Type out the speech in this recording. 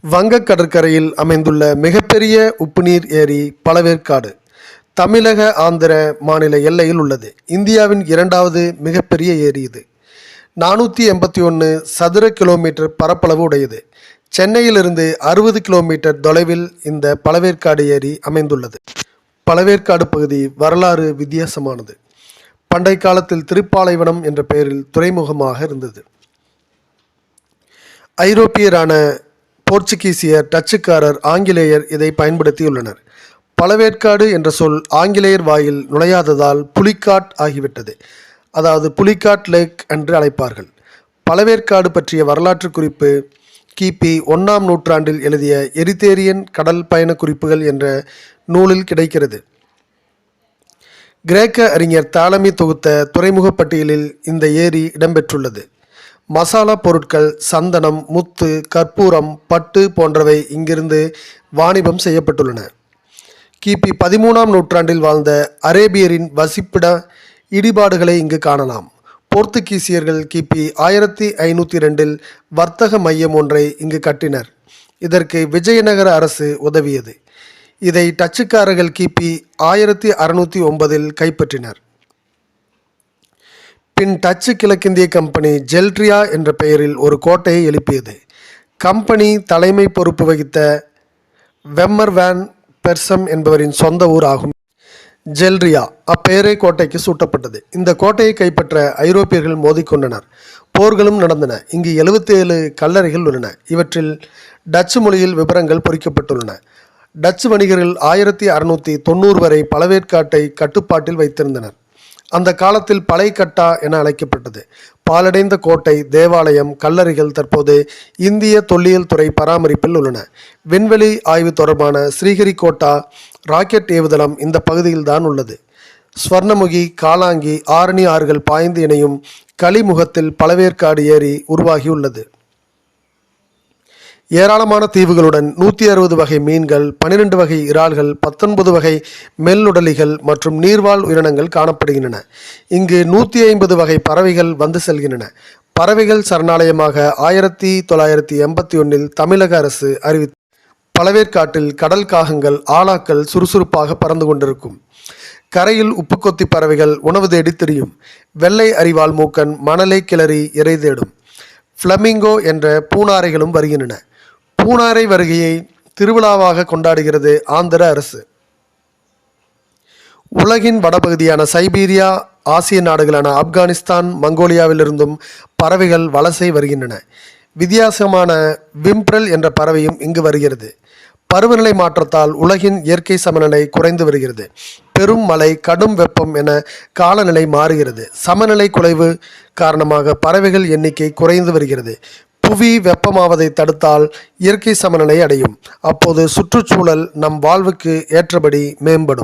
வங்கக் கடற்கரையில் அமைந்துள்ள மிகப்பெரிய உப்புநீர் ஏரி பழவேற்காடு தமிழக ஆந்திர மாநில எல்லையில் உள்ளது. இந்தியாவின் இரண்டாவது மிகப்பெரிய ஏரி இது. 481 சதுர கிலோமீட்டர் பரப்பளவு உடையது. சென்னையிலிருந்து 60 கிலோமீட்டர் தொலைவில் இந்த பழவேற்காடு ஏரி அமைந்துள்ளது. பழவேற்காடு பகுதி வரலாறு வித்தியாசமானது. பண்டை காலத்தில் திருப்பாலைவனம் என்ற பெயரில் துறைமுகமாக இருந்தது. ஐரோப்பியரான போர்ச்சுகீசியர், டச்சுக்காரர், ஆங்கிலேயர் இதை பயன்படுத்தியுள்ளனர். பழவேற்காடு என்ற சொல் ஆங்கிலேயர் வாயில் நுழையாததால் புலிக்காட் ஆகிவிட்டது. அதாவது புலிக்காட் லேக் என்று அழைப்பார்கள். பழவேற்காடு பற்றிய வரலாற்று குறிப்பு கிபி 1ஆம் நூற்றாண்டில் எழுதிய எரித்தேரியன் கடல் பயண குறிப்புகள் என்ற நூலில் கிடைக்கிறது. கிரேக்க அறிஞர் தாலமி தொகுத்த துறைமுக பட்டியலில் இந்த ஏரி இடம்பெற்றுள்ளது. மசாலா பொருட்கள், சந்தனம், முத்து, கற்பூரம், பட்டு போன்றவை இங்கிருந்து வாணிபம் செய்யப்பட்டுள்ளன. கிபி 13ஆம் நூற்றாண்டில் வாழ்ந்த அரேபியரின் வசிப்பிட இடிபாடுகளை இங்கு காணலாம். போர்த்துகீசியர்கள் கிபி 1502இல் வர்த்தக மையம் ஒன்றை இங்கு கட்டினர். இதற்கு விஜயநகர அரசு உதவியது. இதை டச்சுக்காரர்கள் கிபி 1609இல் கைப்பற்றினர். பின் டச்சு கிழக்கிந்திய கம்பெனி ஜெல்ட்ரியா என்ற பெயரில் ஒரு கோட்டையை எழுப்பியது. கம்பெனி தலைமை பொறுப்பு வகித்த வெம்மர் வேன் பெர்சம் என்பவரின் சொந்த ஊர் ஆகும் ஜெல்ட்ரியா. அப்பெயரே கோட்டைக்கு சூட்டப்பட்டது. இந்த கோட்டையை கைப்பற்ற ஐரோப்பியர்கள் மோதிக்கொண்டனர். போர்களும் நடந்தன. இங்கு 77 கல்லறைகள் உள்ளன. இவற்றில் டச்சு மொழியில் விவரங்கள் பொறிக்கப்பட்டுள்ளன. டச்சு வணிகர்கள் 1690 வரை பழவேற்காட்டை கட்டுப்பாட்டில் வைத்திருந்தனர். அந்த காலத்தில் பழைக்கட்டா என அழைக்கப்பட்டது. பாலடைந்த கோட்டை, தேவாலயம், கல்லறைகள் தற்போது இந்திய தொல்லியல் துறை பராமரிப்பில் உள்ளன. விண்வெளி ஆய்வு தொடர்பான ஸ்ரீஹரிகோட்டா ராக்கெட் ஏவுதளம் இந்த பகுதியில் தான் உள்ளது. ஸ்வர்ணமுகி, காலாங்கி, ஆரணி ஆறுகள் பாய்ந்து இணையும் கலிமுகத்தில் பழவேற்காடு ஏரி உருவாகியுள்ளது. ஏராளமான தீவுகளுடன் 160 வகை மீன்கள், 12 வகை இறால்கள், 19 வகை மெல்லுடலிகள் மற்றும் நீர்வாழ் உயிரினங்கள் காணப்படுகின்றன. இங்கு 150 வகை பறவைகள் வந்து செல்கின்றன. பறவைகள் சரணாலயமாக 1981இல் தமிழக அரசு அறிவித்தது. பழவேற்காட்டில் கடல் காகங்கள், ஆலாக்கள் சுறுசுறுப்பாக பறந்து கொண்டிருக்கும். கரையில் உப்புக்கொத்தி பறவைகள் உணவு தேடி திரியும். வெள்ளை அரிவாள் மூக்கன் மணலை கிளறி இறை தேடும். ஃப்ளமிங்கோ என்ற பூனாரைகளும் வருகின்றன. பூனாரை வருகையை திருவிழாவாக கொண்டாடுகிறது ஆந்திர அரசு. உலகின் வடபகுதியான சைபீரியா, ஆசிய நாடுகளான ஆப்கானிஸ்தான், மங்கோலியாவிலிருந்தும் பறவைகள் வலசை வருகின்றன. வித்தியாசமான விம்ப்ரல் என்ற பறவையும் இங்கு வருகிறது. பருவநிலை மாற்றத்தால் உலகின் இயற்கை சமநிலை குறைந்து வருகிறது. பெரும் மழை, கடும் வெப்பம் என காலநிலை மாறுகிறது. சமநிலை குலைவு காரணமாக பறவைகள் எண்ணிக்கை குறைந்து வருகிறது. புவி வெப்பமாவதை தடுத்தால் இயற்கை சமநிலை அடையும். அப்போது சுற்றுச்சூழல் நம் வாழ்வுக்கு ஏற்றபடி மேம்படும்.